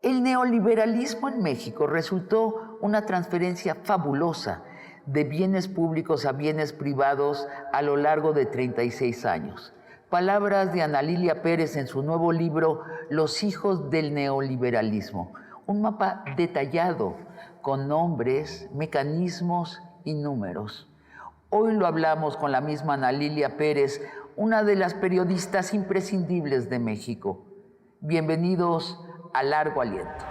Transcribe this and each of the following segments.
El neoliberalismo en México resultó una transferencia fabulosa de bienes públicos a bienes privados a lo largo de 36 años. Palabras de Ana Lilia Pérez en su nuevo libro Los hijos del neoliberalismo, un mapa detallado con nombres, mecanismos y números. Hoy lo hablamos con la misma Ana Lilia Pérez, una de las periodistas imprescindibles de México. Bienvenidos a Largo Aliento.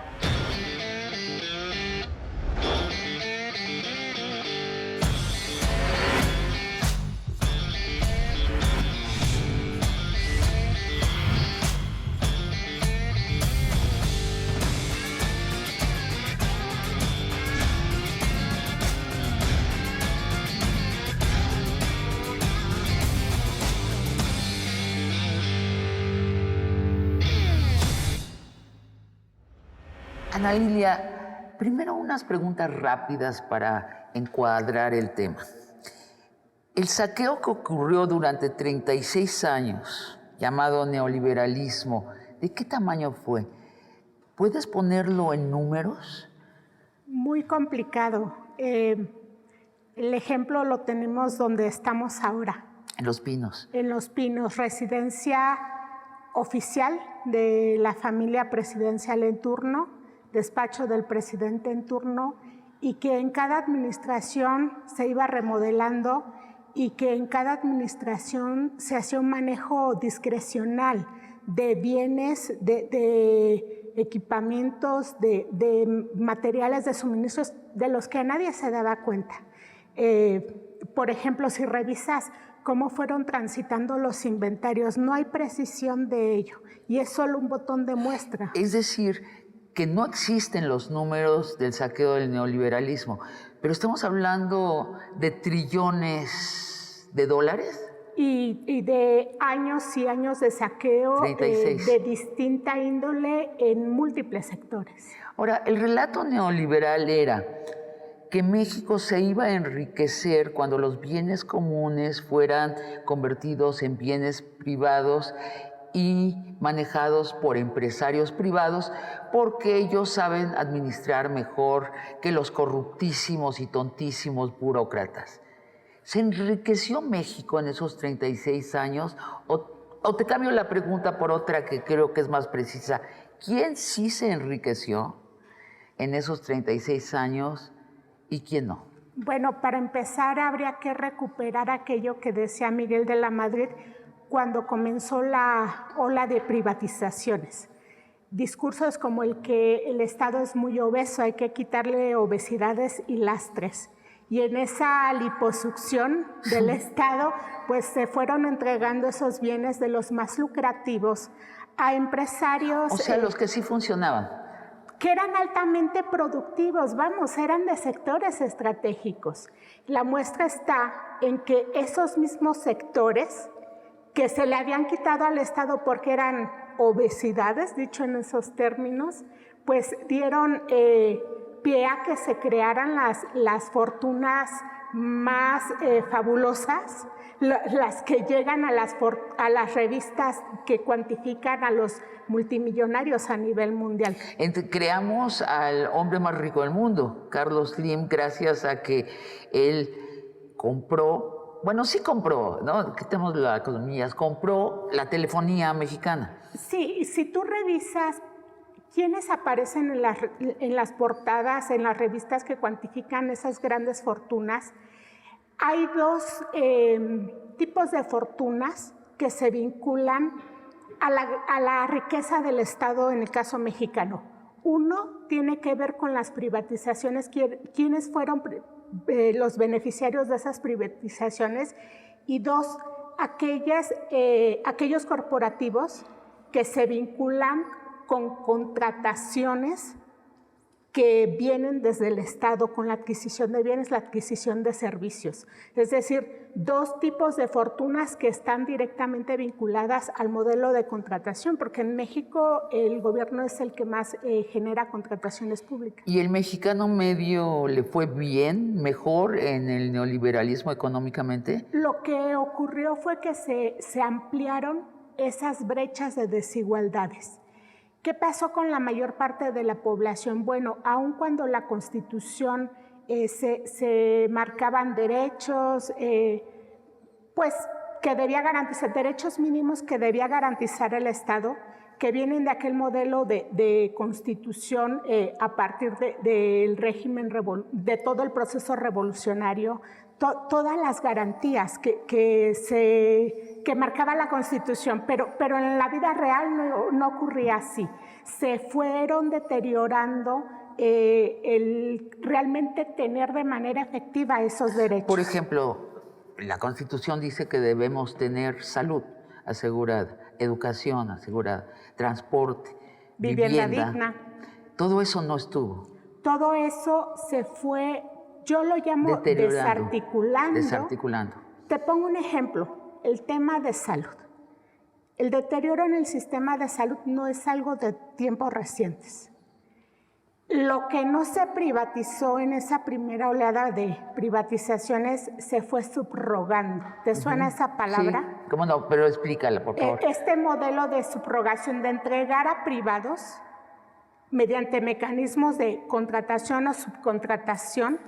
Ana Lilia, primero unas preguntas rápidas para encuadrar el tema. El saqueo que ocurrió durante 36 años, llamado neoliberalismo, ¿de qué tamaño fue? ¿Puedes ponerlo en números? Muy complicado. El ejemplo lo tenemos donde estamos ahora. En Los Pinos. En Los Pinos, residencia oficial de la familia presidencial en turno, despacho del presidente en turno, y que en cada administración se iba remodelando y que en cada administración se hacía un manejo discrecional de bienes, de equipamientos, de materiales de suministros de los que nadie se daba cuenta. Por ejemplo, si revisas cómo fueron transitando los inventarios, no hay precisión de ello y es solo un botón de muestra. Es decir, que no existen los números del saqueo del neoliberalismo, pero estamos hablando de trillones de dólares. Y de años y años de saqueo de distinta índole en múltiples sectores. Ahora, el relato neoliberal era que México se iba a enriquecer cuando los bienes comunes fueran convertidos en bienes privados y manejados por empresarios privados porque ellos saben administrar mejor que los corruptísimos y tontísimos burócratas. ¿Se enriqueció México en esos 36 años? O te cambio la pregunta por otra que creo que es más precisa. ¿Quién sí se enriqueció en esos 36 años y quién no? Bueno, para empezar habría que recuperar aquello que decía Miguel de la Madrid cuando comenzó la ola de privatizaciones. Discursos como el que el Estado es muy obeso, hay que quitarle obesidades y lastres. Y en esa liposucción del Estado, pues se fueron entregando esos bienes de los más lucrativos a empresarios. O sea, los que sí funcionaban. Que eran altamente productivos, vamos, eran de sectores estratégicos. La muestra está en que esos mismos sectores que se le habían quitado al Estado porque eran obesidades, dicho en esos términos, pues dieron pie a que se crearan las fortunas más fabulosas, las que llegan a las revistas que cuantifican a los multimillonarios a nivel mundial. Creamos al hombre más rico del mundo, Carlos Slim, gracias a que él compró, bueno, sí compró, ¿no? Quitemos las economías, compró la telefonía mexicana. Sí, si tú revisas quiénes aparecen en las portadas, en las revistas que cuantifican esas grandes fortunas, hay dos tipos de fortunas que se vinculan a la riqueza del Estado en el caso mexicano. Uno tiene que ver con las privatizaciones, quiénes fueron los beneficiarios de esas privatizaciones, y dos, aquellos corporativos que se vinculan con contrataciones que vienen desde el Estado con la adquisición de bienes, la adquisición de servicios. Es decir, dos tipos de fortunas que están directamente vinculadas al modelo de contratación, porque en México el gobierno es el que más genera contrataciones públicas. ¿Y el mexicano medio le fue bien, mejor en el neoliberalismo económicamente? Lo que ocurrió fue que se ampliaron esas brechas de desigualdades. ¿Qué pasó con la mayor parte de la población? Bueno, aun cuando la Constitución se marcaban derechos, pues que debía garantizar, derechos mínimos que debía garantizar el Estado, que vienen de aquel modelo de constitución a partir del régimen, de todo el proceso revolucionario, todas las garantías que marcaba la Constitución, pero en la vida real no ocurría así. Se fueron deteriorando el realmente tener de manera efectiva esos derechos. Por ejemplo, la Constitución dice que debemos tener salud asegurada, educación asegurada, transporte, vivienda digna. Todo eso no estuvo. Todo eso se fue, yo lo llamo desarticulando. Te pongo un ejemplo, el tema de salud. El deterioro en el sistema de salud no es algo de tiempos recientes. Lo que no se privatizó en esa primera oleada de privatizaciones se fue subrogando. ¿Te suena esa palabra? Sí, cómo no, pero explícala, por favor. Este modelo de subrogación, de entregar a privados, mediante mecanismos de contratación o subcontratación,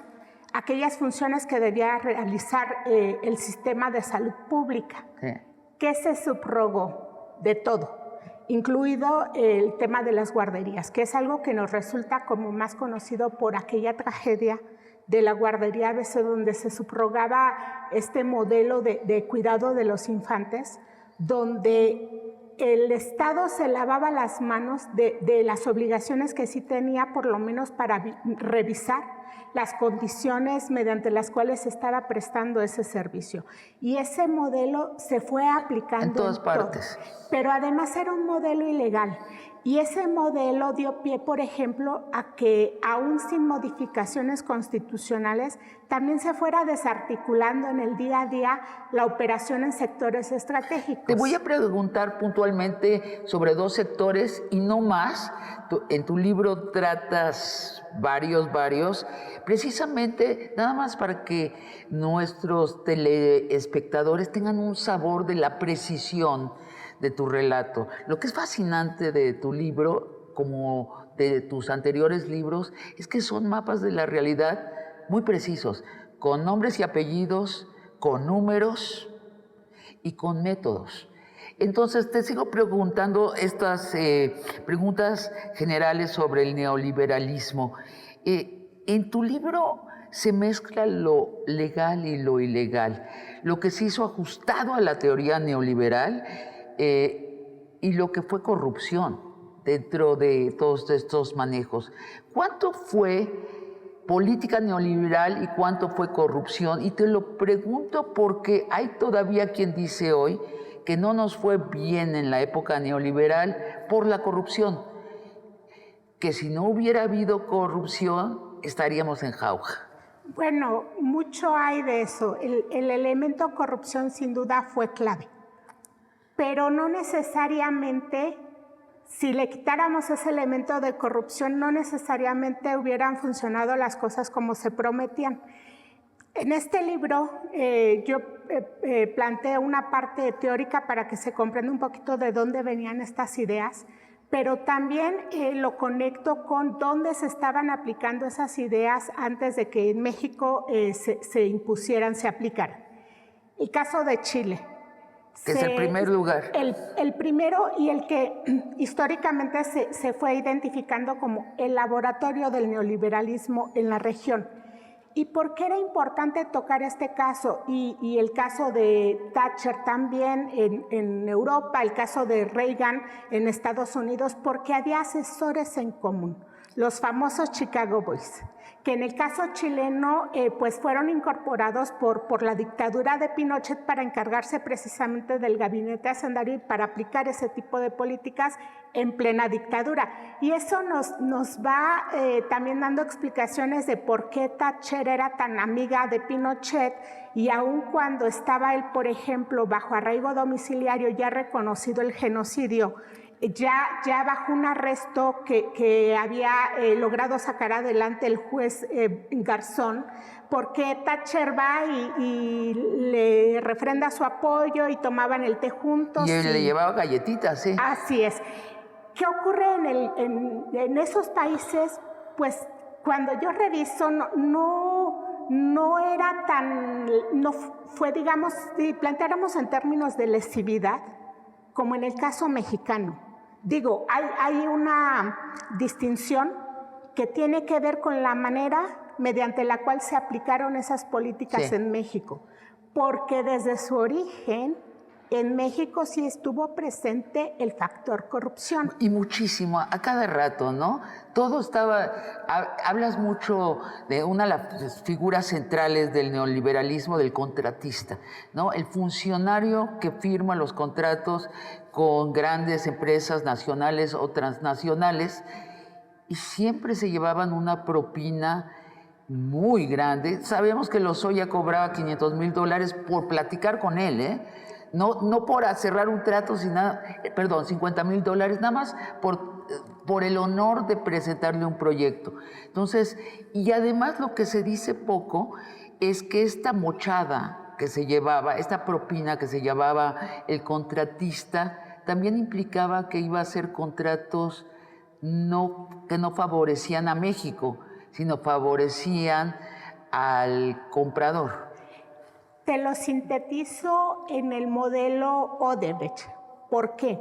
aquellas funciones que debía realizar el sistema de salud pública. Sí. ¿Qué se subrogó? De todo, incluido el tema de las guarderías, que es algo que nos resulta como más conocido por aquella tragedia de la guardería ABC, donde se subrogaba este modelo de cuidado de los infantes, donde el Estado se lavaba las manos de las obligaciones que sí tenía, por lo menos para revisar las condiciones mediante las cuales se estaba prestando ese servicio. Y ese modelo se fue aplicando en todas partes. Pero además era un modelo ilegal. Y ese modelo dio pie, por ejemplo, a que, aún sin modificaciones constitucionales, también se fuera desarticulando en el día a día la operación en sectores estratégicos. Te voy a preguntar puntualmente sobre 2 sectores y no más. En tu libro tratas varios, precisamente nada más para que nuestros teleespectadores tengan un sabor de la precisión de tu relato. Lo que es fascinante de tu libro, como de tus anteriores libros, es que son mapas de la realidad muy precisos, con nombres y apellidos, con números y con métodos. Entonces te sigo preguntando estas preguntas generales sobre el neoliberalismo. En tu libro se mezcla lo legal y lo ilegal, lo que se hizo ajustado a la teoría neoliberal y lo que fue corrupción dentro de todos estos manejos. ¿Cuánto fue política neoliberal y cuánto fue corrupción? Y te lo pregunto porque hay todavía quien dice hoy que no nos fue bien en la época neoliberal por la corrupción, que si no hubiera habido corrupción estaríamos en jauja. Bueno, mucho hay de eso. El elemento corrupción sin duda fue clave, pero no necesariamente, si le quitáramos ese elemento de corrupción, no necesariamente hubieran funcionado las cosas como se prometían. En este libro yo planteé una parte teórica para que se comprenda un poquito de dónde venían estas ideas, pero también lo conecto con dónde se estaban aplicando esas ideas antes de que en México se impusieran, se aplicaran. El caso de Chile. Que es el primer lugar. El primero y el que históricamente se fue identificando como el laboratorio del neoliberalismo en la región. ¿Y por qué era importante tocar este caso? Y el caso de Thatcher también en Europa, el caso de Reagan en Estados Unidos, porque había asesores en común, los famosos Chicago Boys, que en el caso chileno pues fueron incorporados por la dictadura de Pinochet para encargarse precisamente del gabinete hacendario y para aplicar ese tipo de políticas en plena dictadura. Y eso nos va también dando explicaciones de por qué Thatcher era tan amiga de Pinochet, y aun cuando estaba él, por ejemplo, bajo arraigo domiciliario, ya reconocido el genocidio, ya bajo un arresto que había logrado sacar adelante el juez Garzón, porque Thatcher va y le refrenda su apoyo y tomaban el té juntos. Y él le llevaba galletitas, ¿sí? Así es. ¿Qué ocurre en esos países? Pues cuando yo reviso, no era tan, no fue, digamos, si planteáramos en términos de lesividad, como en el caso mexicano. Digo, hay una distinción que tiene que ver con la manera mediante la cual se aplicaron esas políticas en México, porque desde su origen en México sí estuvo presente el factor corrupción. Y muchísimo, a cada rato, ¿no? Todo estaba... Hablas mucho de una de las figuras centrales del neoliberalismo, del contratista, ¿no? El funcionario que firma los contratos con grandes empresas nacionales o transnacionales y siempre se llevaban una propina muy grande. Sabemos que Lozoya cobraba $500,000 por platicar con él, ¿eh? No por cerrar un trato, sin nada, perdón, $50,000, nada más por el honor de presentarle un proyecto. Entonces, y además lo que se dice poco es que esta mochada que se llevaba, esta propina que se llevaba el contratista, también implicaba que iba a hacer contratos que no favorecían a México, sino favorecían al comprador. Te lo sintetizo en el modelo Odebrecht. ¿Por qué?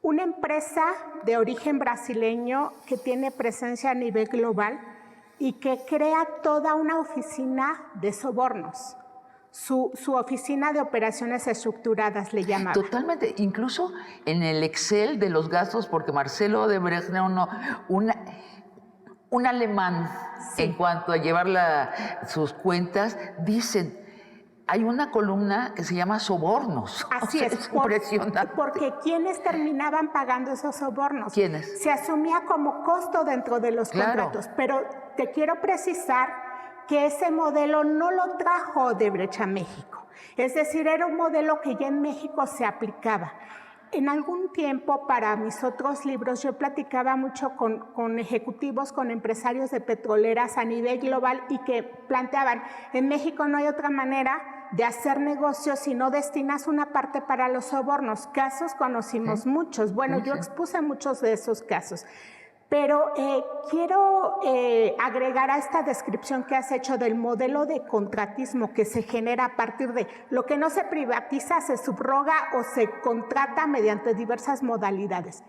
Una empresa de origen brasileño que tiene presencia a nivel global y que crea toda una oficina de sobornos. Su oficina de operaciones estructuradas le llamaban. Totalmente, incluso en el Excel de los gastos, porque Marcelo Odebrecht era un alemán, en cuanto a llevar sus cuentas, dicen, hay una columna que se llama sobornos. Así es impresionante. Porque ¿quiénes terminaban pagando esos sobornos? ¿Quiénes? Se asumía como costo dentro de los contratos, pero te quiero precisar que ese modelo no lo trajo Odebrecht a México. Es decir, era un modelo que ya en México se aplicaba. En algún tiempo, para mis otros libros, yo platicaba mucho con ejecutivos, con empresarios de petroleras a nivel global y que planteaban, en México no hay otra manera de hacer negocios si no destinas una parte para los sobornos. Casos conocimos muchos. Bueno, yo expuse muchos de esos casos. Pero quiero agregar a esta descripción que has hecho del modelo de contratismo que se genera a partir de lo que no se privatiza, se subroga o se contrata mediante diversas modalidades.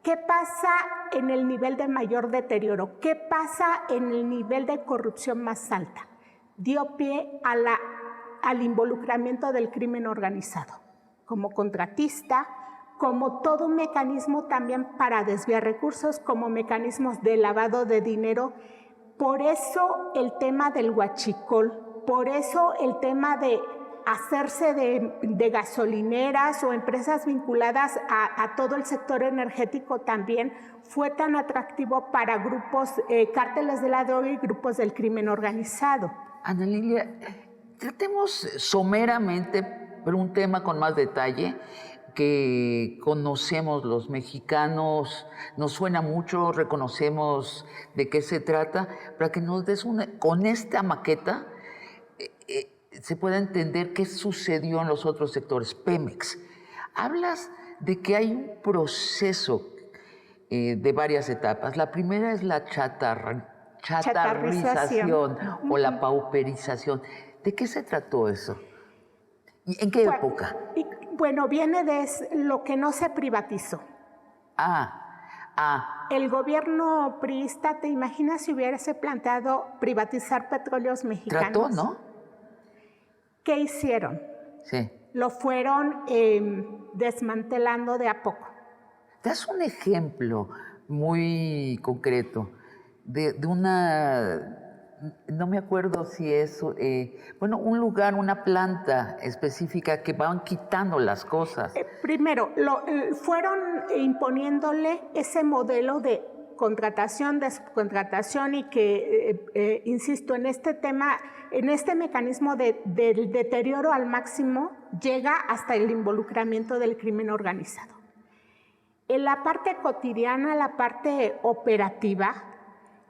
¿Qué pasa en el nivel de mayor deterioro? ¿Qué pasa en el nivel de corrupción más alta? Dio pie al involucramiento del crimen organizado como contratista, como todo un mecanismo también para desviar recursos, como mecanismos de lavado de dinero. Por eso el tema del huachicol, por eso el tema de hacerse de gasolineras o empresas vinculadas a todo el sector energético también fue tan atractivo para grupos, cárteles de la droga y grupos del crimen organizado. Ana Lilia, tratemos someramente, pero un tema con más detalle, que conocemos los mexicanos, nos suena mucho, reconocemos de qué se trata, para que nos des con esta maqueta se pueda entender qué sucedió en los otros sectores. Pemex, hablas de que hay un proceso de varias etapas. La primera es la chatarrización o la pauperización. ¿De qué se trató eso? ¿Y en qué época? Bueno, viene de lo que no se privatizó. El gobierno priista, ¿te imaginas si hubiese planteado privatizar petróleos mexicanos? Trató, ¿no? ¿Qué hicieron? Sí. Lo fueron desmantelando de a poco. Das un ejemplo muy concreto de una... No me acuerdo si es, un lugar, una planta específica que van quitando las cosas. Primero, fueron imponiéndole ese modelo de contratación, de subcontratación y que, insisto, en este tema, en este mecanismo del deterioro al máximo, llega hasta el involucramiento del crimen organizado. En la parte cotidiana, la parte operativa,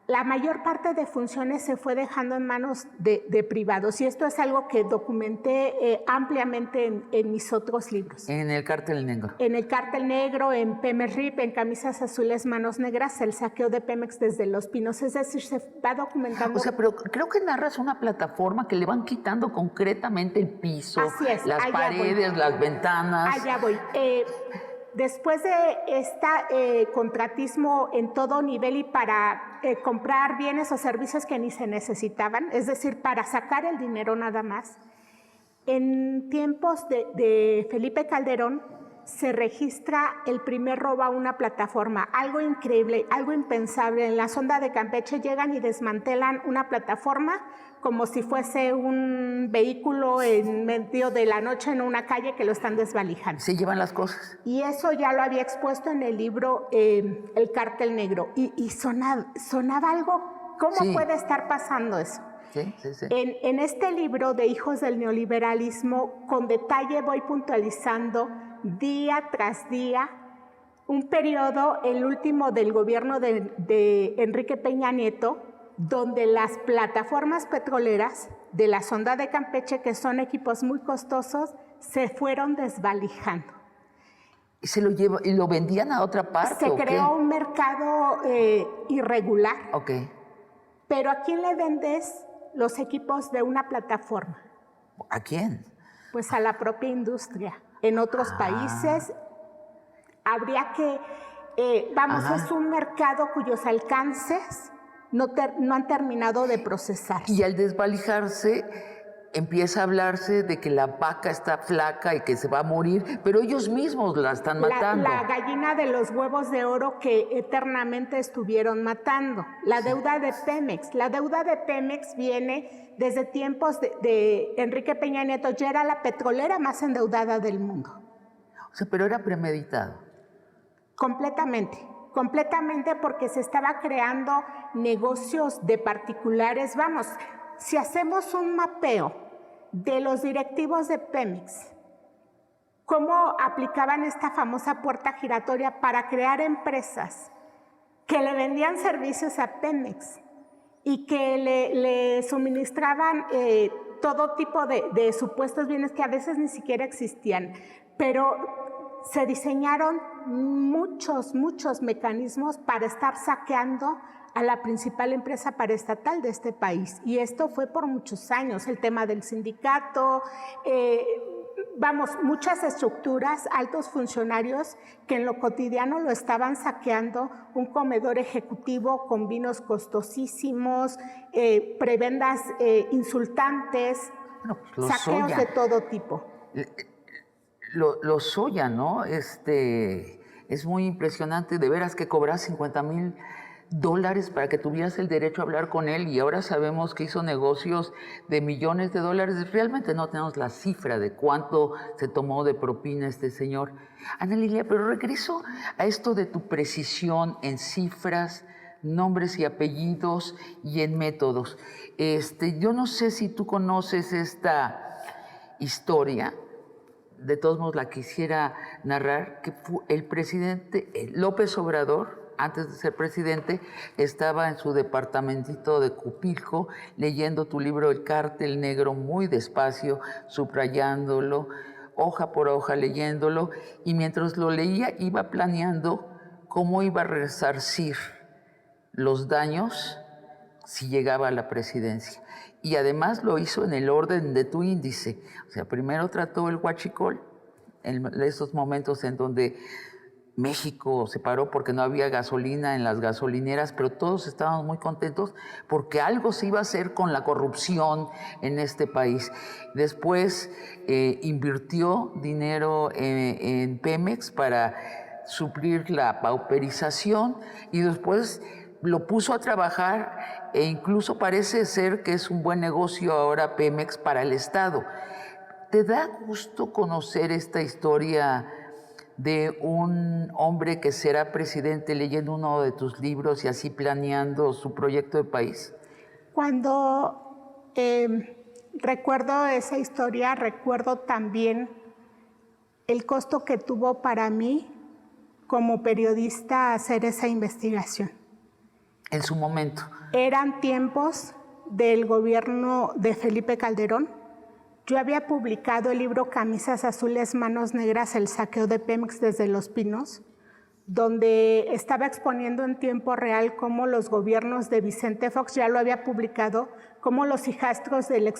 la mayor parte de funciones se fue dejando en manos de privados, y esto es algo que documenté ampliamente en mis otros libros. En el Cártel Negro. En el Cártel Negro, en Pemex RIP, en Camisas Azules, Manos Negras, el saqueo de Pemex desde Los Pinos. Es decir, se va documentando. O sea, pero creo que narras una plataforma que le van quitando concretamente el piso, Así es, las allá paredes, voy. las ventanas. Allá voy. Después de este contratismo en todo nivel y para comprar bienes o servicios que ni se necesitaban, es decir, para sacar el dinero nada más, en tiempos de Felipe Calderón se registra el primer robo a una plataforma. Algo increíble, algo impensable. En la sonda de Campeche llegan y desmantelan una plataforma como si fuese un vehículo en medio de la noche en una calle que lo están desvalijando. Se llevan las cosas. Y eso ya lo había expuesto en el libro El Cártel Negro. Y sonaba algo, ¿cómo Sí. puede estar pasando eso? Sí, sí, sí. En este libro de Hijos del Neoliberalismo, con detalle voy puntualizando día tras día un periodo, el último del gobierno de Enrique Peña Nieto, donde las plataformas petroleras de la sonda de Campeche, que son equipos muy costosos, se fueron desvalijando. ¿Y lo vendían a otra parte? Se ¿o creó qué? un mercado irregular. Ok. Pero ¿a quién le vendes los equipos de una plataforma? ¿A quién? Pues a la propia industria. En otros países habría que, es un mercado cuyos alcances no han terminado de procesar. Y al desvalijarse, empieza a hablarse de que la vaca está flaca y que se va a morir, pero ellos mismos la están matando. La gallina de los huevos de oro que eternamente estuvieron matando. La deuda de Pemex. La deuda de Pemex viene desde tiempos de Enrique Peña Nieto. Ya era la petrolera más endeudada del mundo. O sea, pero era premeditado. Completamente porque se estaba creando negocios de particulares. Vamos, si hacemos un mapeo de los directivos de Pemex, cómo aplicaban esta famosa puerta giratoria para crear empresas que le vendían servicios a Pemex y que le suministraban todo tipo de supuestos bienes que a veces ni siquiera existían, pero se diseñaron muchos mecanismos para estar saqueando a la principal empresa paraestatal de este país. Y esto fue por muchos años. El tema del sindicato, muchas estructuras, altos funcionarios que en lo cotidiano lo estaban saqueando, un comedor ejecutivo con vinos costosísimos, prebendas insultantes, saqueos de todo tipo. Lozoya, ¿no? Es muy impresionante, de veras que cobras $50,000 para que tuvieras el derecho a hablar con él, y ahora sabemos que hizo negocios de millones de dólares. Realmente no tenemos la cifra de cuánto se tomó de propina este señor. Ana Lilia, pero regreso a esto de tu precisión en cifras, nombres y apellidos y en métodos. Yo no sé si tú conoces esta historia. De todos modos la quisiera narrar, que fue el presidente López Obrador, antes de ser presidente, estaba en su departamentito de Cupilco leyendo tu libro El Cártel Negro muy despacio, subrayándolo, hoja por hoja leyéndolo, y mientras lo leía iba planeando cómo iba a resarcir los daños si llegaba a la presidencia. Y además lo hizo en el orden de tu índice. O sea, primero trató el huachicol, en esos momentos en donde México se paró porque no había gasolina en las gasolineras, pero todos estábamos muy contentos porque algo se iba a hacer con la corrupción en este país. Después invirtió dinero en Pemex para suplir la pauperización, y después lo puso a trabajar, e incluso parece ser que es un buen negocio ahora Pemex para el Estado. ¿Te da gusto conocer esta historia de un hombre que será presidente leyendo uno de tus libros y así planeando su proyecto de país? Cuando recuerdo esa historia, recuerdo también el costo que tuvo para mí como periodista hacer esa investigación. En su momento. Eran tiempos del gobierno de Felipe Calderón. Yo había publicado el libro Camisas Azules, Manos Negras, el saqueo de Pemex desde Los Pinos, donde estaba exponiendo en tiempo real cómo los gobiernos de Vicente Fox, ya lo había publicado, cómo los hijastros del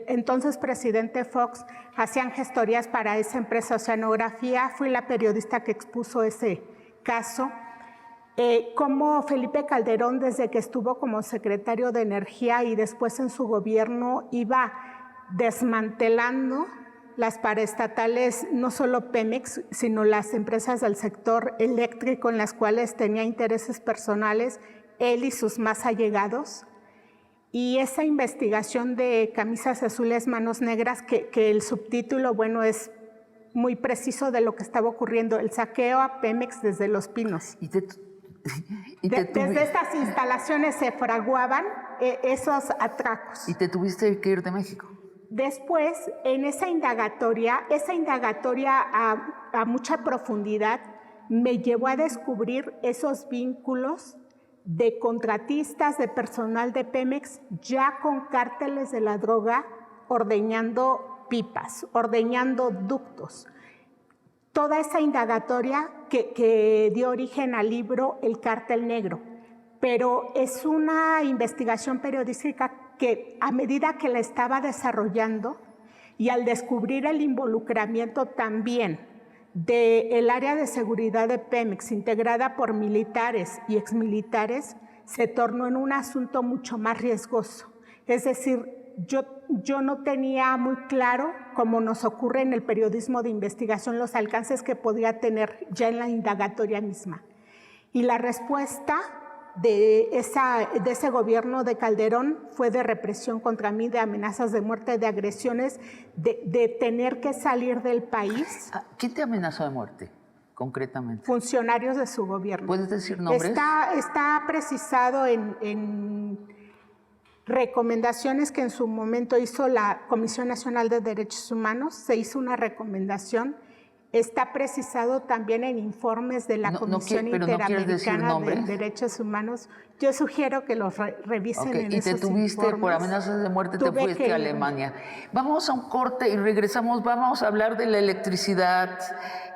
entonces presidente Fox hacían gestorías para esa empresa Oceanografía. Fui la periodista que expuso ese caso. Cómo Felipe Calderón, desde que estuvo como secretario de Energía y después en su gobierno, iba desmantelando las paraestatales, no solo Pemex, sino las empresas del sector eléctrico en las cuales tenía intereses personales, él y sus más allegados. Y esa investigación de Camisas Azules, Manos Negras, que el subtítulo, bueno, es muy preciso de lo que estaba ocurriendo, el saqueo a Pemex desde Los Pinos. Desde estas instalaciones se fraguaban esos atracos. ¿Y te tuviste que ir de México? Después, en esa indagatoria a mucha profundidad me llevó a descubrir esos vínculos de contratistas, de personal de Pemex, ya con cárteles de la droga, ordeñando pipas, ordeñando ductos. Toda esa indagatoria que dio origen al libro El Cártel Negro, pero es una investigación periodística que a medida que la estaba desarrollando y al descubrir el involucramiento también del área de seguridad de Pemex, integrada por militares y exmilitares, se tornó en un asunto mucho más riesgoso. Es decir, yo no tenía muy claro, como nos ocurre en el periodismo de investigación, los alcances que podía tener ya en la indagatoria misma. Y la respuesta de ese gobierno de Calderón fue de represión contra mí, de amenazas de muerte, de agresiones, de tener que salir del país. ¿Quién te amenazó de muerte, concretamente? Funcionarios de su gobierno. ¿Puedes decir nombres? Está precisado en recomendaciones que en su momento hizo la Comisión Nacional de Derechos Humanos. Se hizo una recomendación. Está precisado también en informes de la Comisión Interamericana de Derechos Humanos. Yo sugiero que los revisen en esos informes. Y te tuviste por amenazas de muerte, te fuiste a Alemania. Vamos a un corte y regresamos. Vamos a hablar de la electricidad,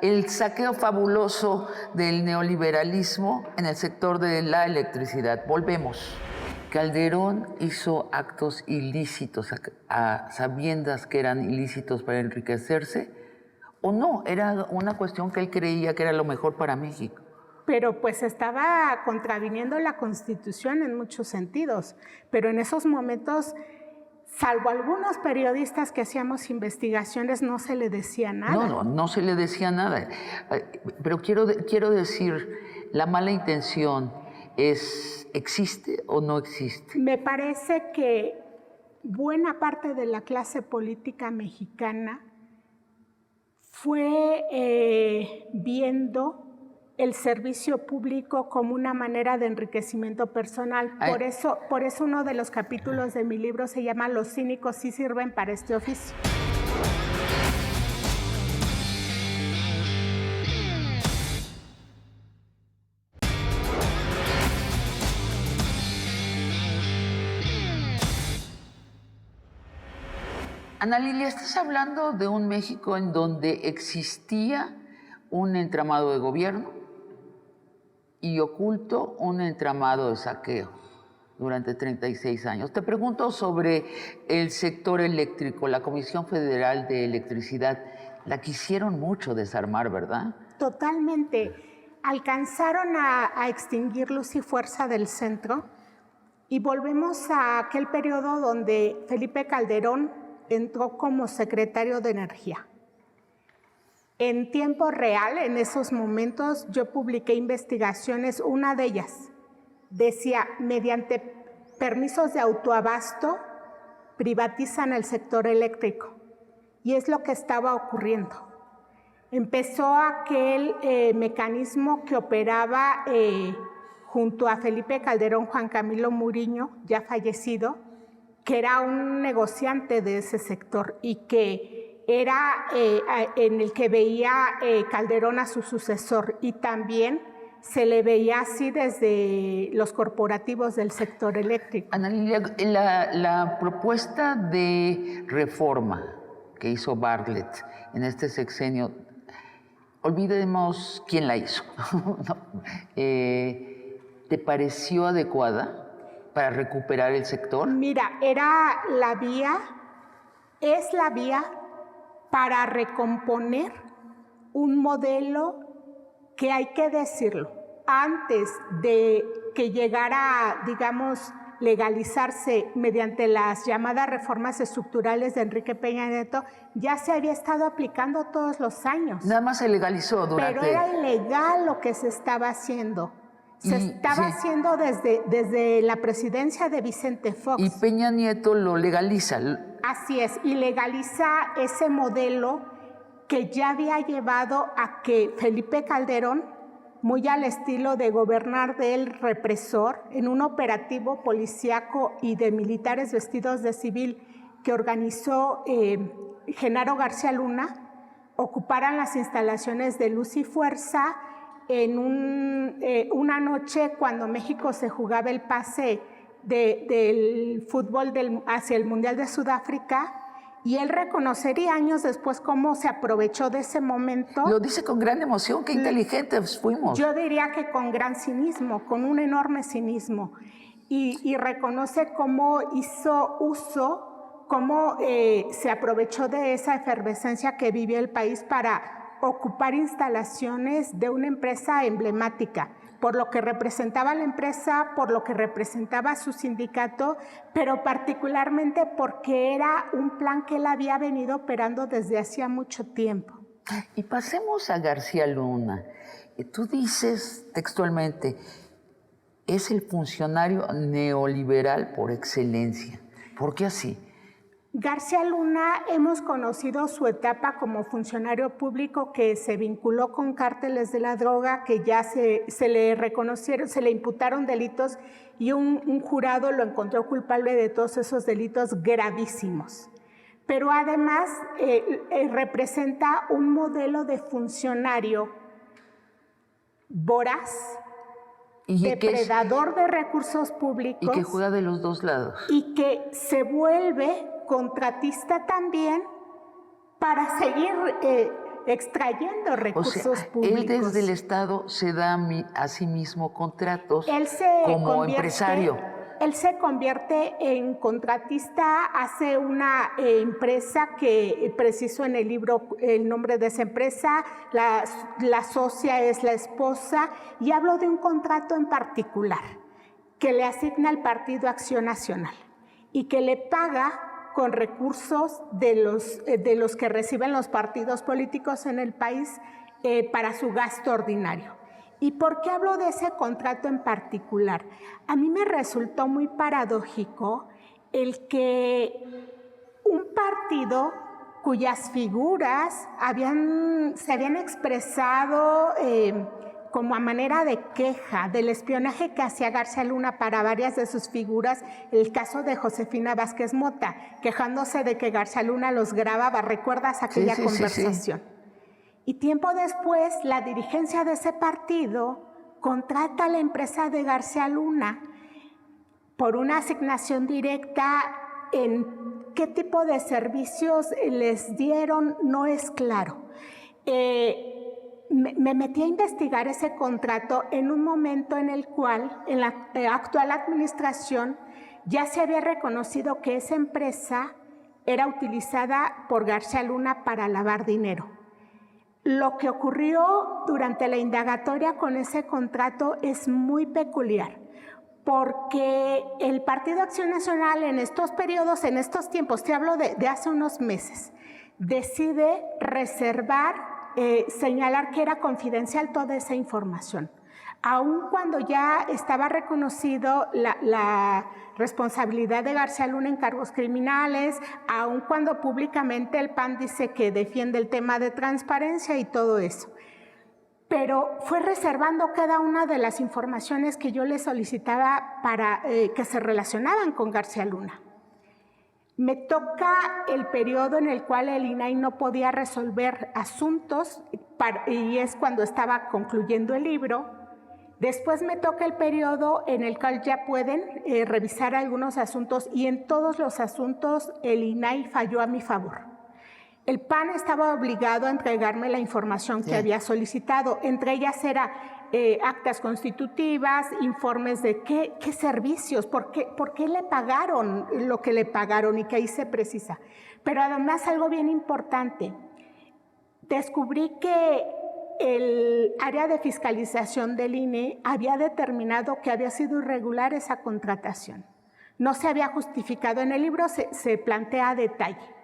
el saqueo fabuloso del neoliberalismo en el sector de la electricidad. Volvemos. Calderón hizo actos ilícitos a sabiendas que eran ilícitos para enriquecerse. ¿O no? Era una cuestión que él creía que era lo mejor para México. Pero pues estaba contraviniendo la Constitución en muchos sentidos. Pero en esos momentos, salvo algunos periodistas que hacíamos investigaciones, no se le decía nada. No se le decía nada. Pero quiero decir, la mala intención ¿existe o no existe? Me parece que buena parte de la clase política mexicana fue viendo el servicio público como una manera de enriquecimiento personal. Por eso uno de los capítulos de mi libro se llama Los cínicos sí sirven para este oficio. Ana Lilia, estás hablando de un México en donde existía un entramado de gobierno y oculto un entramado de saqueo durante 36 años. Te pregunto sobre el sector eléctrico. La Comisión Federal de Electricidad la quisieron mucho desarmar, ¿verdad? Totalmente. Alcanzaron a extinguir Luz y Fuerza del Centro y volvemos a aquel periodo donde Felipe Calderón entró como secretario de Energía. En tiempo real, en esos momentos, yo publiqué investigaciones. Una de ellas decía, mediante permisos de autoabasto, privatizan el sector eléctrico. Y es lo que estaba ocurriendo. Empezó aquel mecanismo que operaba junto a Felipe Calderón, Juan Camilo Muriño, ya fallecido, que era un negociante de ese sector y que era en el que veía Calderón a su sucesor, y también se le veía así desde los corporativos del sector eléctrico. Ana Lilia, la propuesta de reforma que hizo Bartlett en este sexenio, olvidemos quién la hizo, ¿no? ¿Te pareció adecuada para recuperar el sector? Mira, es la vía para recomponer un modelo que, hay que decirlo, antes de que llegara, digamos, legalizarse mediante las llamadas reformas estructurales de Enrique Peña Nieto, ya se había estado aplicando todos los años. Nada más se legalizó durante... Pero era ilegal lo que se estaba haciendo. Se estaba haciendo desde la presidencia de Vicente Fox. Y Peña Nieto lo legaliza. Así es, y legaliza ese modelo que ya había llevado a que Felipe Calderón, muy al estilo de gobernar del represor, en un operativo policíaco y de militares vestidos de civil que organizó Genaro García Luna, ocuparan las instalaciones de Luz y Fuerza en una noche cuando México se jugaba el pase del fútbol hacia el Mundial de Sudáfrica, y él reconocería años después cómo se aprovechó de ese momento. Lo dice con gran emoción, qué inteligentes fuimos. Yo diría que con gran cinismo, con un enorme cinismo, y reconoce cómo hizo uso, cómo se aprovechó de esa efervescencia que vivió el país para ocupar instalaciones de una empresa emblemática, por lo que representaba la empresa, por lo que representaba su sindicato, pero particularmente porque era un plan que él había venido operando desde hacía mucho tiempo. Y pasemos a García Luna. Tú dices textualmente, es el funcionario neoliberal por excelencia. ¿Por qué así? García Luna, hemos conocido su etapa como funcionario público que se vinculó con cárteles de la droga, que ya se le reconocieron, se le imputaron delitos y un jurado lo encontró culpable de todos esos delitos gravísimos. Pero además representa un modelo de funcionario voraz, depredador de recursos públicos. Y que juega de los dos lados. Y que se vuelve contratista también para seguir extrayendo recursos públicos. Él desde el Estado se da a sí mismo contratos como empresario. Él se convierte en contratista, hace una empresa que preciso en el libro el nombre de esa empresa, la socia es la esposa, y hablo de un contrato en particular que le asigna el Partido Acción Nacional y que le paga con recursos de los que reciben los partidos políticos en el país para su gasto ordinario. ¿Y por qué hablo de ese contrato en particular? A mí me resultó muy paradójico el que un partido cuyas figuras se habían expresado como a manera de queja del espionaje que hacía García Luna para varias de sus figuras, el caso de Josefina Vázquez Mota, quejándose de que García Luna los grababa. ¿Recuerdas aquella conversación? Sí. Y tiempo después, la dirigencia de ese partido contrata a la empresa de García Luna por una asignación directa. En qué tipo de servicios les dieron no es claro. Me metí a investigar ese contrato en un momento en el cual, en la actual administración, ya se había reconocido que esa empresa era utilizada por García Luna para lavar dinero. Lo que ocurrió durante la indagatoria con ese contrato es muy peculiar, porque el Partido Acción Nacional en estos periodos, en estos tiempos, te hablo de hace unos meses, decide reservar, señalar que era confidencial toda esa información. Aun cuando ya estaba reconocido la responsabilidad de García Luna en cargos criminales, aun cuando públicamente el PAN dice que defiende el tema de transparencia y todo eso. Pero fue reservando cada una de las informaciones que yo le solicitaba para que se relacionaban con García Luna. Me toca el periodo en el cual el INAI no podía resolver asuntos y es cuando estaba concluyendo el libro. Después me toca el periodo en el cual ya pueden revisar algunos asuntos y en todos los asuntos el INAI falló a mi favor. El PAN estaba obligado a entregarme la información que había solicitado. Entre ellas era actas constitutivas, informes de qué servicios, por qué le pagaron lo que le pagaron y que ahí se precisa. Pero además algo bien importante, descubrí que el área de fiscalización del INE había determinado que había sido irregular esa contratación. No se había justificado. En el libro se plantea a detalle.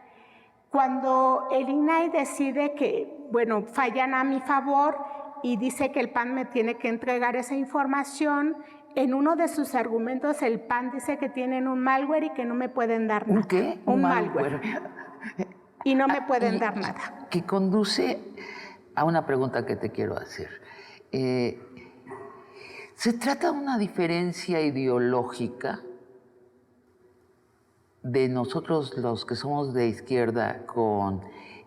Cuando el INAI decide que, bueno, fallan a mi favor y dice que el PAN me tiene que entregar esa información, en uno de sus argumentos el PAN dice que tienen un malware y que no me pueden dar nada. ¿Un qué? Un malware. Y no me pueden dar nada. Que conduce a una pregunta que te quiero hacer. ¿Se trata de una diferencia ideológica de nosotros los que somos de izquierda con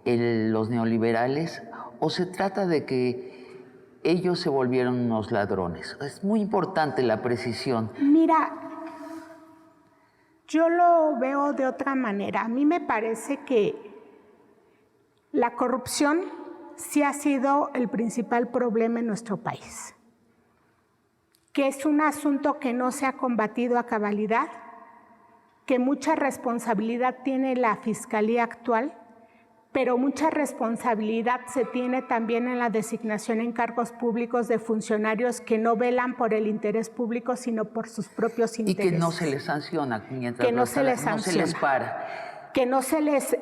los neoliberales, o se trata de que ellos se volvieron unos ladrones? Es muy importante la precisión. Mira, yo lo veo de otra manera. A mí me parece que la corrupción sí ha sido el principal problema en nuestro país, que es un asunto que no se ha combatido a cabalidad, que mucha responsabilidad tiene la Fiscalía actual, pero mucha responsabilidad se tiene también en la designación en cargos públicos de funcionarios que no velan por el interés público, sino por sus propios intereses. Y que no se les sanciona mientras no se les para. Que no se les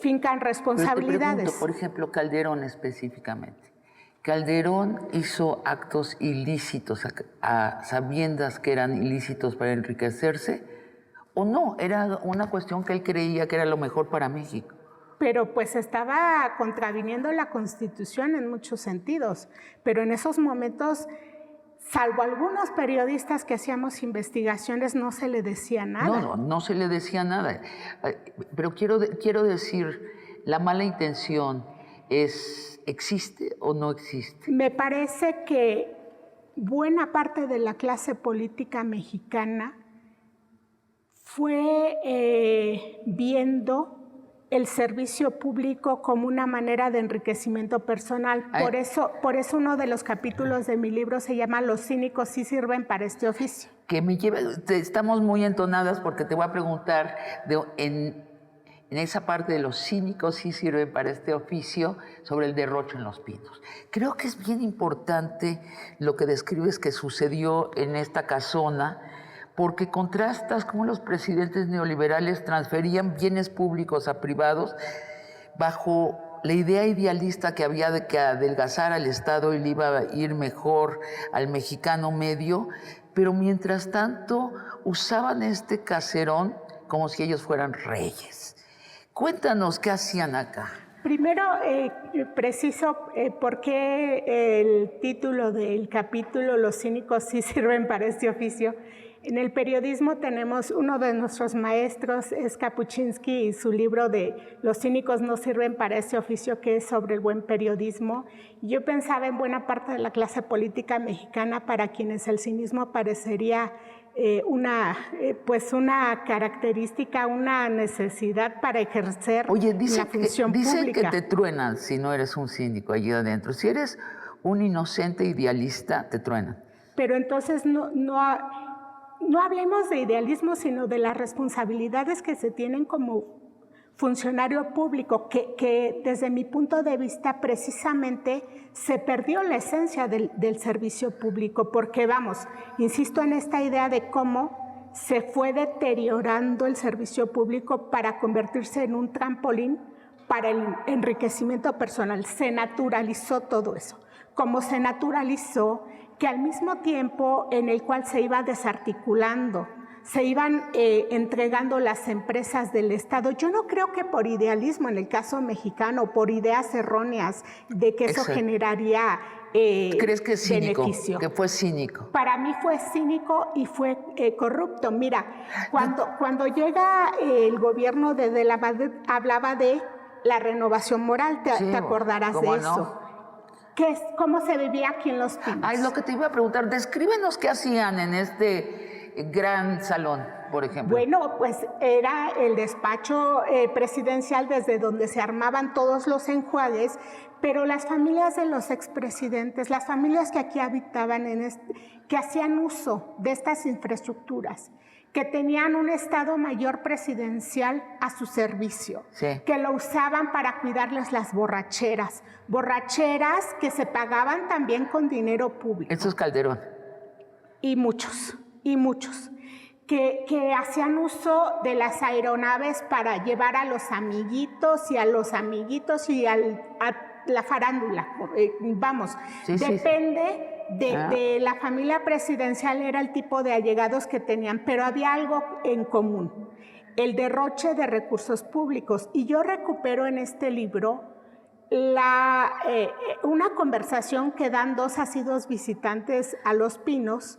fincan responsabilidades. Pero te pregunto, por ejemplo, Calderón específicamente. Calderón hizo actos ilícitos a sabiendas que eran ilícitos para enriquecerse, o no, era una cuestión que él creía que era lo mejor para México. Pero pues estaba contraviniendo la Constitución en muchos sentidos, pero en esos momentos, salvo algunos periodistas que hacíamos investigaciones, no se le decía nada. No se le decía nada. Pero quiero decir, ¿la mala intención existe o no existe? Me parece que buena parte de la clase política mexicana fue viendo el servicio público como una manera de enriquecimiento personal. Por eso uno de los capítulos de mi libro se llama Los cínicos sí sirven para este oficio. Que me lleva, estamos muy entonadas porque te voy a preguntar en esa parte de los cínicos sí sirven para este oficio, sobre el derroche en Los Pinos. Creo que es bien importante lo que describes que sucedió en esta casona, porque contrastas cómo los presidentes neoliberales transferían bienes públicos a privados bajo la idea idealista que había de que adelgazar al Estado y le iba a ir mejor al mexicano medio, pero mientras tanto usaban este caserón como si ellos fueran reyes. Cuéntanos qué hacían acá. Primero, preciso por qué el título del capítulo Los cínicos sí sirven para este oficio. En el periodismo tenemos uno de nuestros maestros, es Kapuczynski, y su libro de Los cínicos no sirven para ese oficio, que es sobre el buen periodismo. Yo pensaba en buena parte de la clase política mexicana para quienes el cinismo parecería una característica, una necesidad para ejercer la función pública. Dicen que te truenan si no eres un cínico allí adentro. Si eres un inocente idealista, te truenan. Pero entonces no hablemos de idealismo, sino de las responsabilidades que se tienen como funcionario público, que desde mi punto de vista precisamente se perdió la esencia del servicio público, porque insisto en esta idea de cómo se fue deteriorando el servicio público para convertirse en un trampolín para el enriquecimiento personal. Se naturalizó todo eso, como se naturalizó que al mismo tiempo en el cual se iba desarticulando, se iban entregando las empresas del Estado. Yo no creo que por idealismo en el caso mexicano, por ideas erróneas de que eso generaría ¿Crees que es cínico, beneficio. Que fue cínico? Para mí fue cínico y fue corrupto. Mira, cuando llega el gobierno de la Madrid, hablaba de la renovación moral, te acordarás de eso. cómo se vivía aquí en Los Pinos. Es lo que te iba a preguntar. Descríbenos qué hacían en este gran salón, por ejemplo. Bueno, pues era el despacho presidencial desde donde se armaban todos los enjuagues, pero las familias de los expresidentes, las familias que aquí habitaban, que hacían uso de estas infraestructuras, que tenían un Estado Mayor presidencial a su servicio, sí, que lo usaban para cuidarles las borracheras que se pagaban también con dinero público. Eso es Calderón. Y muchos, que hacían uso de las aeronaves para llevar a los amiguitos y a la farándula. Vamos, sí, depende. De la familia presidencial era el tipo de allegados que tenían, pero había algo en común, el derroche de recursos públicos. Y yo recupero en este libro una conversación que dan dos asiduos visitantes a Los Pinos,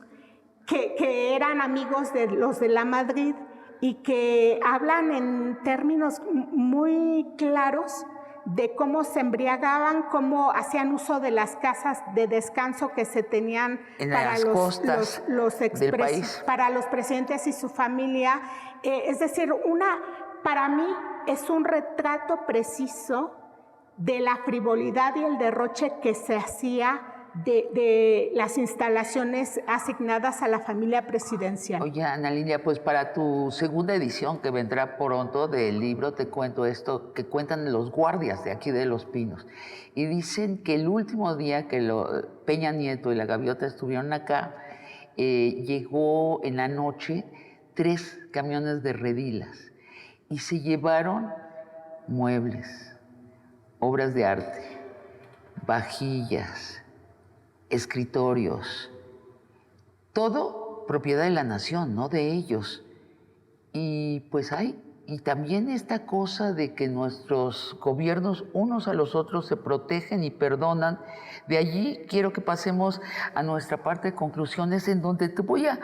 que eran amigos de los de la Madrid y que hablan en términos muy claros de cómo se embriagaban, cómo hacían uso de las casas de descanso que se tenían en para del país, para los presidentes y su familia. Es decir, para mí es un retrato preciso de la frivolidad y el derroche que se hacía de las instalaciones asignadas a la familia presidencial. Oye, Ana Lilia, pues para tu segunda edición que vendrá pronto del libro, te cuento esto que cuentan los guardias de aquí de Los Pinos. Y dicen que el último día que Peña Nieto y la Gaviota estuvieron acá, llegó en la noche 3 camiones de redilas y se llevaron muebles, obras de arte, vajillas, escritorios, todo propiedad de la nación, no de ellos. Y pues y también esta cosa de que nuestros gobiernos unos a los otros se protegen y perdonan. De allí quiero que pasemos a nuestra parte de conclusiones, en donde te voy a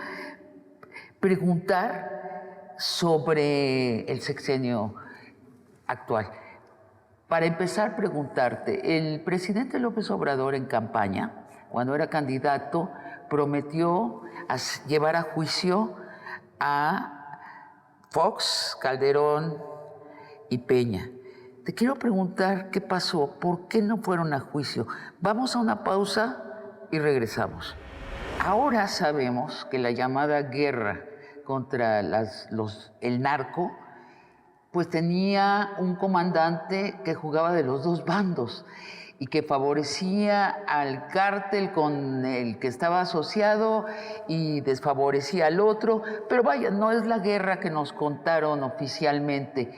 preguntar sobre el sexenio actual. Para empezar, preguntarte, el presidente López Obrador en campaña, cuando era candidato, prometió llevar a juicio a Fox, Calderón y Peña. Te quiero preguntar qué pasó, por qué no fueron a juicio. Vamos a una pausa y regresamos. Ahora sabemos que la llamada guerra contra el narco, pues tenía un comandante que jugaba de los dos bandos y que favorecía al cártel con el que estaba asociado y desfavorecía al otro. Pero vaya, no es la guerra que nos contaron oficialmente.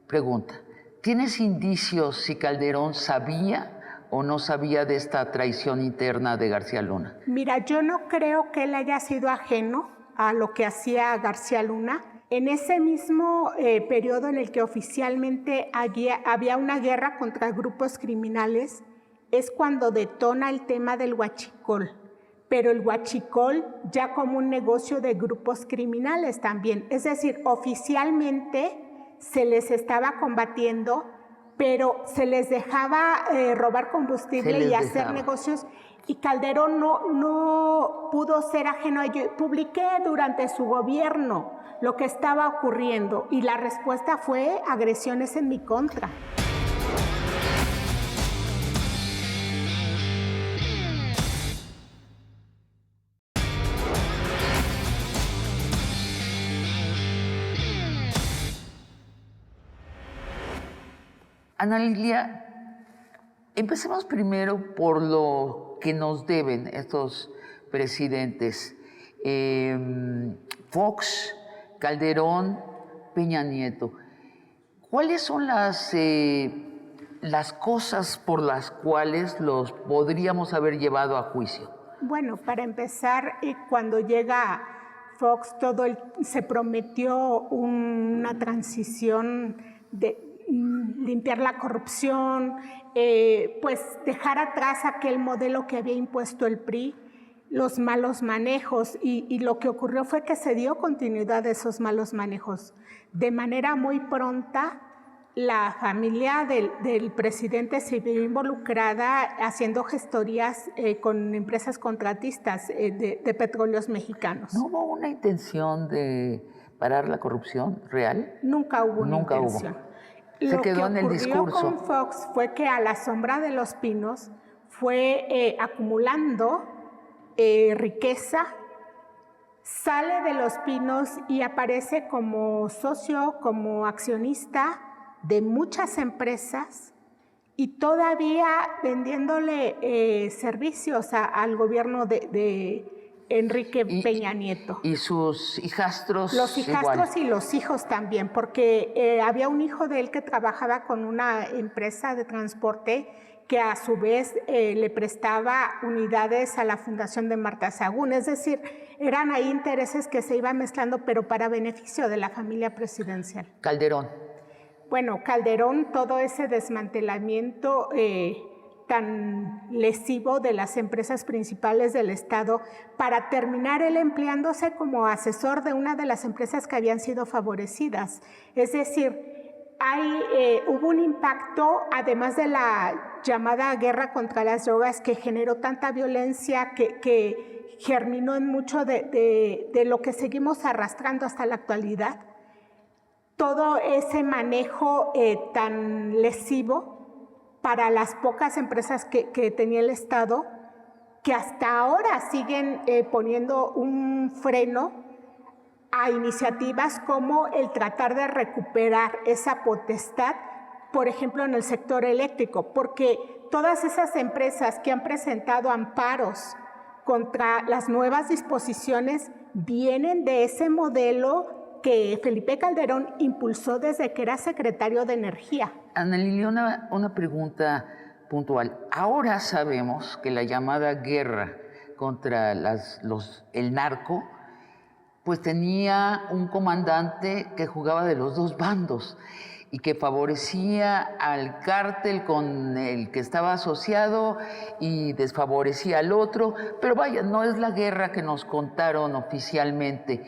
Pregunta, ¿tienes indicios si Calderón sabía o no sabía de esta traición interna de García Luna? Mira, yo no creo que él haya sido ajeno a lo que hacía García Luna. En ese mismo periodo en el que oficialmente había una guerra contra grupos criminales, es cuando detona el tema del huachicol, pero el huachicol ya como un negocio de grupos criminales también. Es decir, oficialmente se les estaba combatiendo, pero se les dejaba robar combustible y hacer negocios. Y Calderón no pudo ser ajeno a ello. Publiqué durante su gobierno lo que estaba ocurriendo y la respuesta fue agresiones en mi contra. Ana Lilia, empecemos primero por lo que nos deben estos presidentes. Fox, Calderón, Peña Nieto. ¿Cuáles son las cosas por las cuales los podríamos haber llevado a juicio? Bueno, para empezar, cuando llega Fox, se prometió una transición de limpiar la corrupción, pues dejar atrás aquel modelo que había impuesto el PRI, los malos manejos, y lo que ocurrió fue que se dio continuidad a esos malos manejos. De manera muy pronta, la familia del presidente se vio involucrada haciendo gestorías con empresas contratistas de petróleos mexicanos. ¿No hubo una intención de parar la corrupción real? Nunca hubo una intención. Se quedó en el discurso. Lo que ocurrió con Fox fue que a la sombra de los pinos fue acumulando riqueza, sale de los pinos y aparece como socio, como accionista de muchas empresas y todavía vendiéndole servicios al gobierno de Enrique Peña Nieto. ¿Y sus hijastros? Los hijastros igual. Y los hijos también, porque había un hijo de él que trabajaba con una empresa de transporte que a su vez le prestaba unidades a la Fundación de Marta Sagún. Es decir, eran ahí intereses que se iban mezclando, pero para beneficio de la familia presidencial. Calderón. Bueno, Calderón, todo ese desmantelamiento tan lesivo de las empresas principales del Estado, para terminar él empleándose como asesor de una de las empresas que habían sido favorecidas. Es decir, hubo un impacto, además de la llamada guerra contra las drogas, que generó tanta violencia que germinó en mucho de lo que seguimos arrastrando hasta la actualidad. Todo ese manejo tan lesivo para las pocas empresas que tenía el Estado, que hasta ahora siguen poniendo un freno a iniciativas como el tratar de recuperar esa potestad, por ejemplo, en el sector eléctrico, porque todas esas empresas que han presentado amparos contra las nuevas disposiciones vienen de ese modelo que Felipe Calderón impulsó desde que era secretario de Energía. Ana Lilia, una pregunta puntual. Ahora sabemos que la llamada guerra contra el narco, pues tenía un comandante que jugaba de los dos bandos y que favorecía al cártel con el que estaba asociado y desfavorecía al otro. Pero vaya, no es la guerra que nos contaron oficialmente.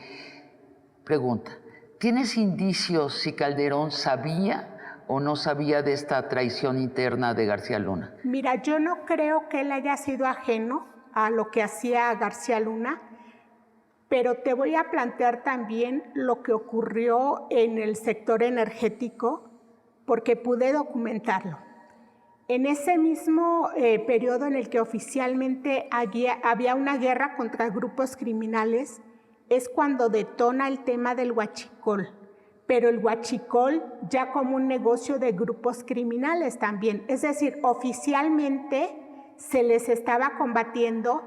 Pregunta, ¿tienes indicios si Calderón sabía o no sabía de esta traición interna de García Luna? Mira, yo no creo que él haya sido ajeno a lo que hacía García Luna, pero te voy a plantear también lo que ocurrió en el sector energético, porque pude documentarlo. En ese mismo periodo en el que oficialmente había una guerra contra grupos criminales, es cuando detona el tema del huachicol, pero el huachicol ya como un negocio de grupos criminales también. Es decir, oficialmente se les estaba combatiendo,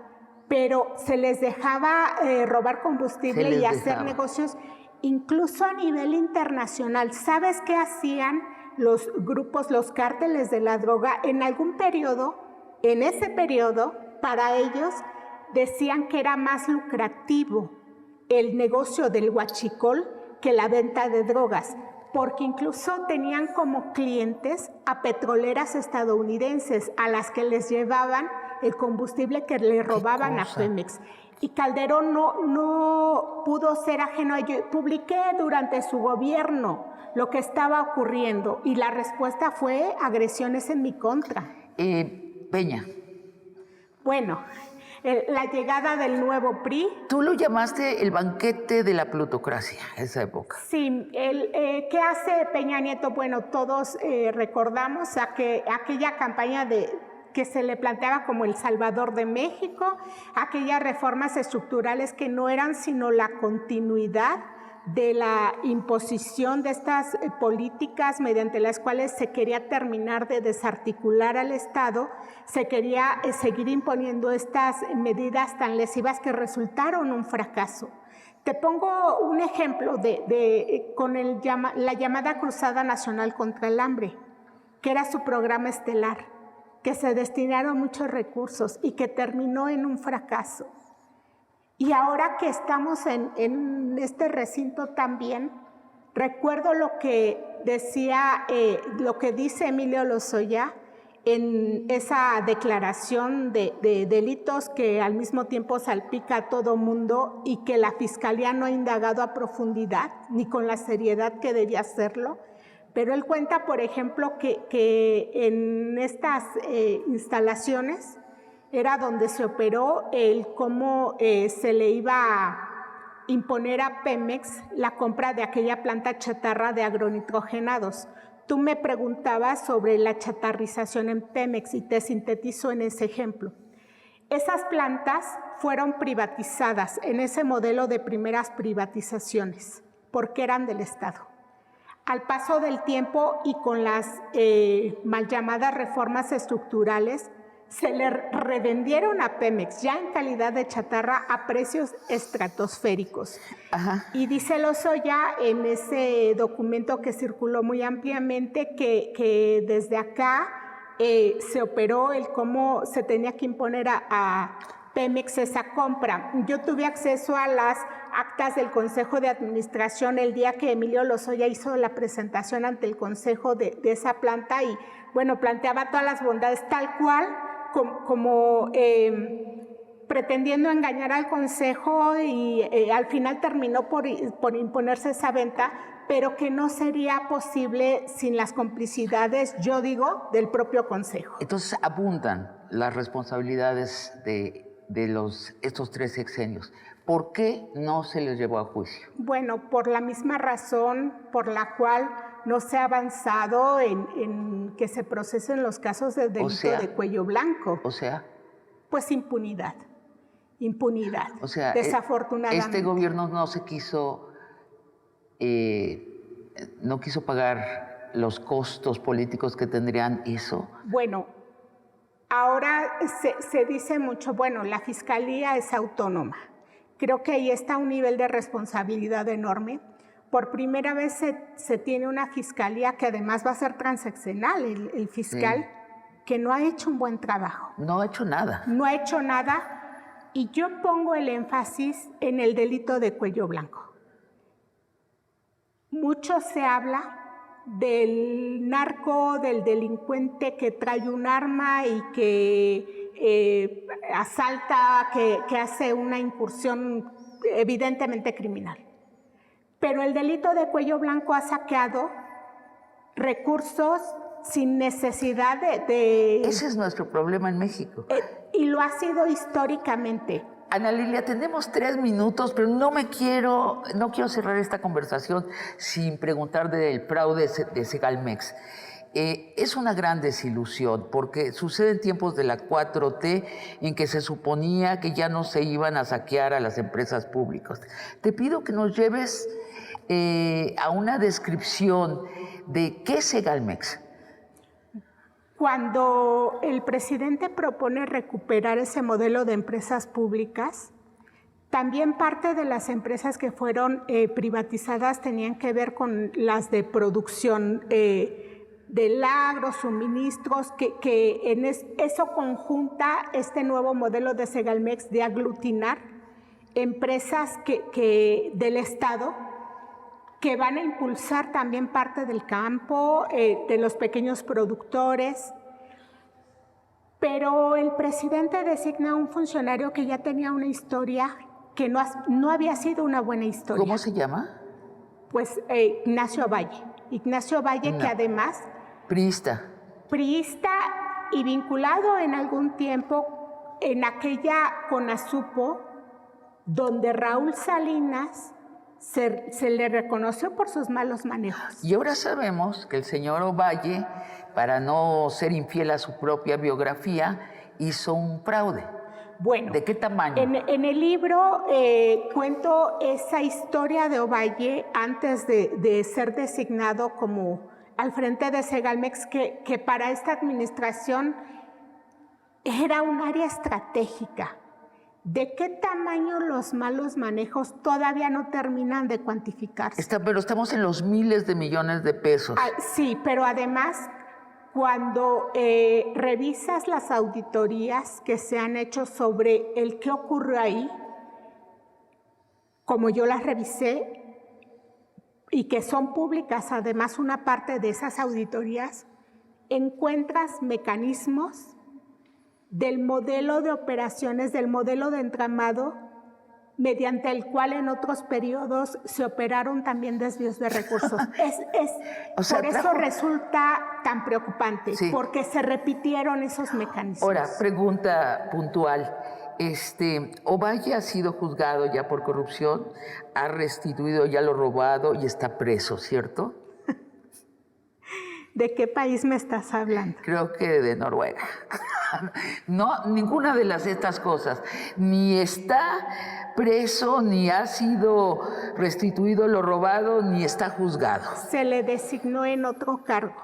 pero se les dejaba robar combustible y hacer negocios, incluso a nivel internacional. ¿Sabes qué hacían los grupos, los cárteles de la droga? En algún periodo, en ese periodo, para ellos decían que era más lucrativo el negocio del huachicol que la venta de drogas, porque incluso tenían como clientes a petroleras estadounidenses a las que les llevaban el combustible que le robaban a Pemex. Y Calderón no pudo ser ajeno a ello. Publiqué durante su gobierno lo que estaba ocurriendo y la respuesta fue agresiones en mi contra. Peña. Bueno, la llegada del nuevo PRI. Tú lo llamaste el banquete de la plutocracia, esa época. Sí, ¿qué hace Peña Nieto? Bueno, todos recordamos aquella campaña que se le planteaba como el Salvador de México, aquellas reformas estructurales que no eran sino la continuidad de la imposición de estas políticas mediante las cuales se quería terminar de desarticular al Estado, se quería seguir imponiendo estas medidas tan lesivas que resultaron un fracaso. Te pongo un ejemplo con la llamada Cruzada Nacional contra el Hambre, que era su programa estelar, que se destinaron muchos recursos y que terminó en un fracaso. Y ahora que estamos en este recinto también, recuerdo lo que dice Emilio Lozoya en esa declaración de delitos que al mismo tiempo salpica a todo mundo y que la Fiscalía no ha indagado a profundidad ni con la seriedad que debía hacerlo, Pero él cuenta, por ejemplo, que en estas instalaciones era donde se operó el cómo se le iba a imponer a Pemex la compra de aquella planta chatarra de agronitrogenados. Tú me preguntabas sobre la chatarrización en Pemex y te sintetizo en ese ejemplo. Esas plantas fueron privatizadas en ese modelo de primeras privatizaciones porque eran del Estado. Al paso del tiempo y con las mal llamadas reformas estructurales, se le revendieron a Pemex ya en calidad de chatarra a precios estratosféricos. Ajá. Y dice Lozoya en ese documento que circuló muy ampliamente que desde acá se operó el cómo se tenía que imponer a Pemex esa compra. Yo tuve acceso a las actas del Consejo de Administración el día que Emilio Lozoya hizo la presentación ante el Consejo de esa planta y, bueno, planteaba todas las bondades tal cual como pretendiendo engañar al Consejo y al final terminó por imponerse esa venta, pero que no sería posible sin las complicidades, yo digo, del propio Consejo. Entonces abundan las responsabilidades de estos 3 sexenios. ¿Por qué no se les llevó a juicio? Bueno, por la misma razón por la cual no se ha avanzado en que se procesen los casos de delito de cuello blanco. O sea, pues impunidad. Impunidad. O sea, desafortunadamente. Este gobierno no se quiso, no quiso pagar los costos políticos que tendrían eso. Bueno, ahora se dice mucho, bueno, la Fiscalía es autónoma. Creo que ahí está un nivel de responsabilidad enorme. Por primera vez se tiene una fiscalía que además va a ser transeccional, el fiscal, que no ha hecho un buen trabajo. No ha hecho nada. No ha hecho nada y yo pongo el énfasis en el delito de cuello blanco. Mucho se habla del narco, del delincuente que trae un arma y que asalta, que hace una incursión evidentemente criminal. Pero el delito de cuello blanco ha saqueado recursos sin necesidad de... Ese es nuestro problema en México. Y lo ha sido históricamente. Ana Lilia, tenemos 3 minutos, pero no quiero cerrar esta conversación sin preguntar del fraude de Segalmex. Es una gran desilusión porque sucede en tiempos de la 4T en que se suponía que ya no se iban a saquear a las empresas públicas. Te pido que nos lleves a una descripción de qué es Segalmex. Cuando el presidente propone recuperar ese modelo de empresas públicas, también parte de las empresas que fueron privatizadas tenían que ver con las de producción del agro, suministros, que en eso conjunta este nuevo modelo de Segalmex de aglutinar empresas del Estado que van a impulsar también parte del campo, de los pequeños productores. Pero el presidente designa a un funcionario que ya tenía una historia que no había sido una buena historia. ¿Cómo se llama? Pues Ignacio Valle. Ignacio Valle, que además... Priista. Priista y vinculado en algún tiempo en aquella CONASUPO, donde Raúl Salinas se le reconoció por sus malos manejos. Y ahora sabemos que el señor Ovalle, para no ser infiel a su propia biografía, hizo un fraude. Bueno, ¿de qué tamaño? En el libro cuento esa historia de Ovalle antes de ser designado como al frente de Segalmex, que para esta administración era un área estratégica. ¿De qué tamaño los malos manejos todavía no terminan de cuantificarse? Pero estamos en los miles de millones de pesos. Sí, pero además, cuando revisas las auditorías que se han hecho sobre el qué ocurrió ahí, como yo las revisé, y que son públicas, además una parte de esas auditorías, encuentras mecanismos del modelo de operaciones, del modelo de entramado mediante el cual en otros periodos se operaron también desvíos de recursos. O sea, por eso resulta tan preocupante, sí, porque se repitieron esos mecanismos. Ahora, pregunta puntual. Ovalle ha sido juzgado ya por corrupción, ha restituido ya lo robado y está preso, ¿cierto? ¿De qué país me estás hablando? Creo que de Noruega. No, ninguna de estas cosas. Ni está preso, ni ha sido restituido lo robado, ni está juzgado. Se le designó en otro cargo.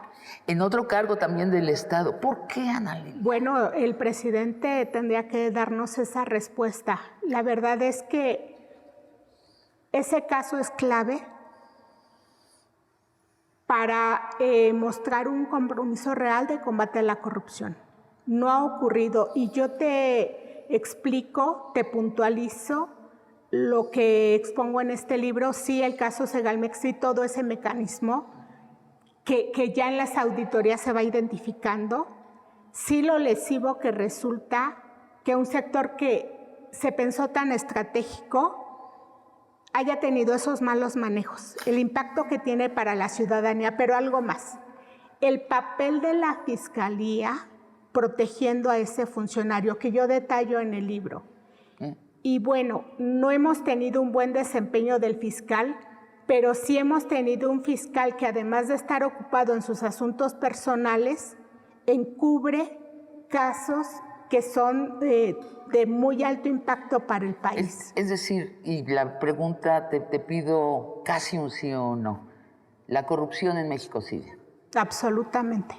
En otro cargo también del Estado. ¿Por qué, Ana Lilia? Bueno, el presidente tendría que darnos esa respuesta. La verdad es que ese caso es clave para mostrar un compromiso real de combate a la corrupción. No ha ocurrido y yo te explico, te puntualizo lo que expongo en este libro. Sí, el caso Segalmex y todo ese mecanismo que ya en las auditorías se va identificando, sí lo lesivo que resulta que un sector que se pensó tan estratégico haya tenido esos malos manejos, el impacto que tiene para la ciudadanía, pero algo más, el papel de la Fiscalía protegiendo a ese funcionario que yo detallo en el libro. Y bueno, no hemos tenido un buen desempeño del fiscal, pero sí hemos tenido un fiscal que además de estar ocupado en sus asuntos personales, encubre casos que son de muy alto impacto para el país. Es decir, y la pregunta te pido casi un sí o no, ¿la corrupción en México sigue? Absolutamente.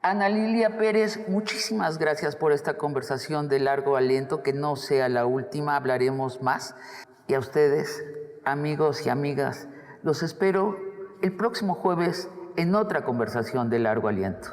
Ana Lilia Pérez, muchísimas gracias por esta conversación de largo aliento, que no sea la última, hablaremos más. Y a ustedes, amigos y amigas, los espero el próximo jueves en otra conversación de largo aliento.